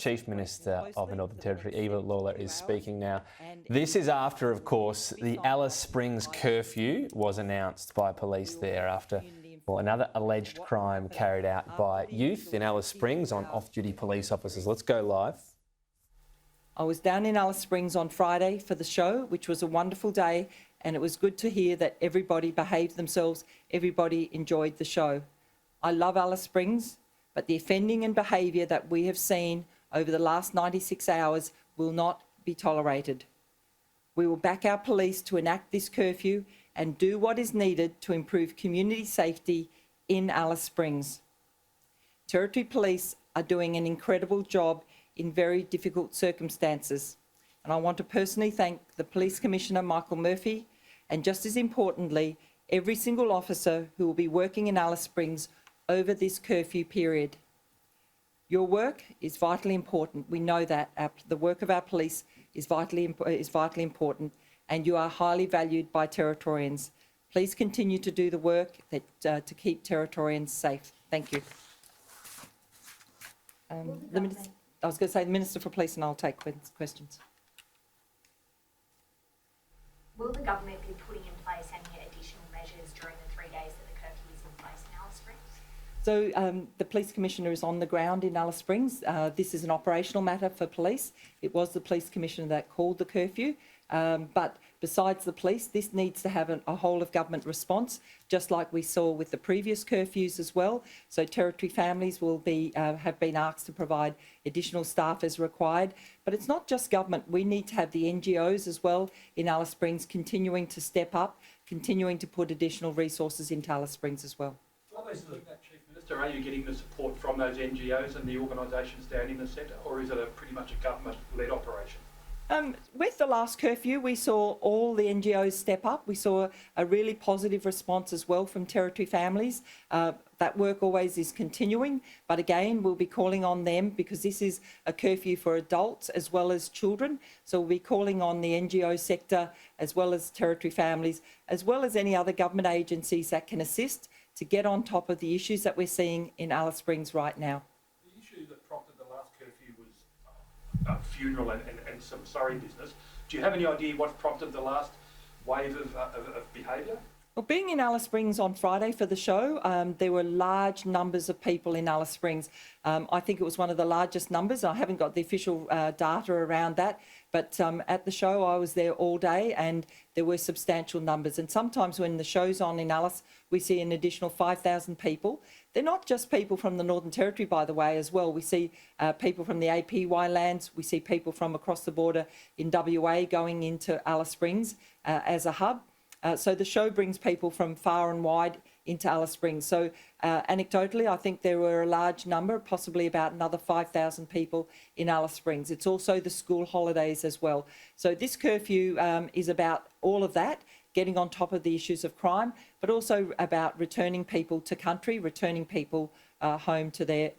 Chief Minister of the Northern Territory, Eva Lawler, is speaking now. This is after, of course, the Alice Springs curfew was announced by police there after another alleged crime carried out by youth in Alice Springs on off-duty police officers. Let's go live. I was down in Alice Springs on Friday for the show, which was a wonderful day, and it was good to hear that everybody behaved themselves, everybody enjoyed the show. I love Alice Springs, but the offending and behaviour that we have seen over the last 96 hours will not be tolerated. We will back our police to enact this curfew and do what is needed to improve community safety in Alice Springs. Territory Police are doing an incredible job in very difficult circumstances. And I want to personally thank the Police Commissioner, Michael Murphy, and just as importantly, every single officer who will be working in Alice Springs over this curfew period. Your work is vitally important. We know that the work of our police is vitally important, and you are highly valued by Territorians. Please continue to do the work to keep Territorians safe. Thank you. I was going to say the Minister for Police, and I'll take questions. Will the government be putting in place any additional measures during the 3 days that the curfew is in place in Alice Springs? So the Police Commissioner is on the ground in Alice Springs. This is an operational matter for police. It was the Police Commissioner that called the curfew. But besides the police, this needs to have a whole of government response, just like we saw with the previous curfews as well. So Territory families will have been asked to provide additional staff as required. But it's not just government. We need to have the NGOs as well in Alice Springs continuing to step up, continuing to put additional resources into Alice Springs as well. Chief Minister, are you getting the support from those NGOs and the organisations down in the centre, or is it pretty much a government-led operation? With the last curfew, we saw all the NGOs step up. We saw a really positive response as well from Territory families. That work always is continuing, but again, we'll be calling on them because this is a curfew for adults as well as children. So we'll be calling on the NGO sector as well as Territory families, as well as any other government agencies that can assist to get on top of the issues that we're seeing in Alice Springs right now. The issue that prompted the last curfew was a funeral and some sorry business. Do you have any idea what prompted the last wave of behaviour? Well, being in Alice Springs on Friday for the show, there were large numbers of people in Alice Springs. I think it was one of the largest numbers. I haven't got the official data around that, but at the show I was there all day and there were substantial numbers. And sometimes when the show's on in Alice, we see an additional 5,000 people. They're not just people from the Northern Territory, by the way, as well. We see people from the APY lands. We see people from across the border in WA going into Alice Springs as a hub. So the show brings people from far and wide into Alice Springs. So anecdotally, I think there were a large number, possibly about another 5,000 people in Alice Springs. It's also the school holidays as well. So this curfew is about all of that, getting on top of the issues of crime, but also about returning people to country, returning people home to their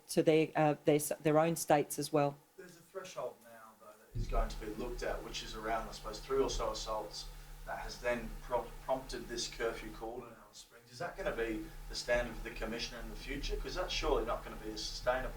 own states as well. There's a threshold now, though, that is going to be looked at, which is around, I suppose, 3 or so assaults that has then prompted this curfew called in Alice Springs. Is that going to be the standard for the Commissioner in the future? Because that's surely not going to be a sustainable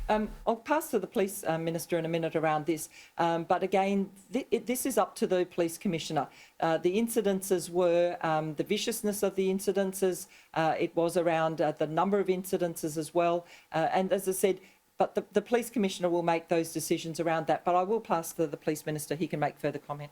one. I'll pass to the Police Minister in a minute around this, but again, this is up to the Police Commissioner. The incidences were the viciousness of the incidences, it was around the number of incidences as well, and as I said, but the Police Commissioner will make those decisions around that, but I will pass to the Police Minister, he can make further comment.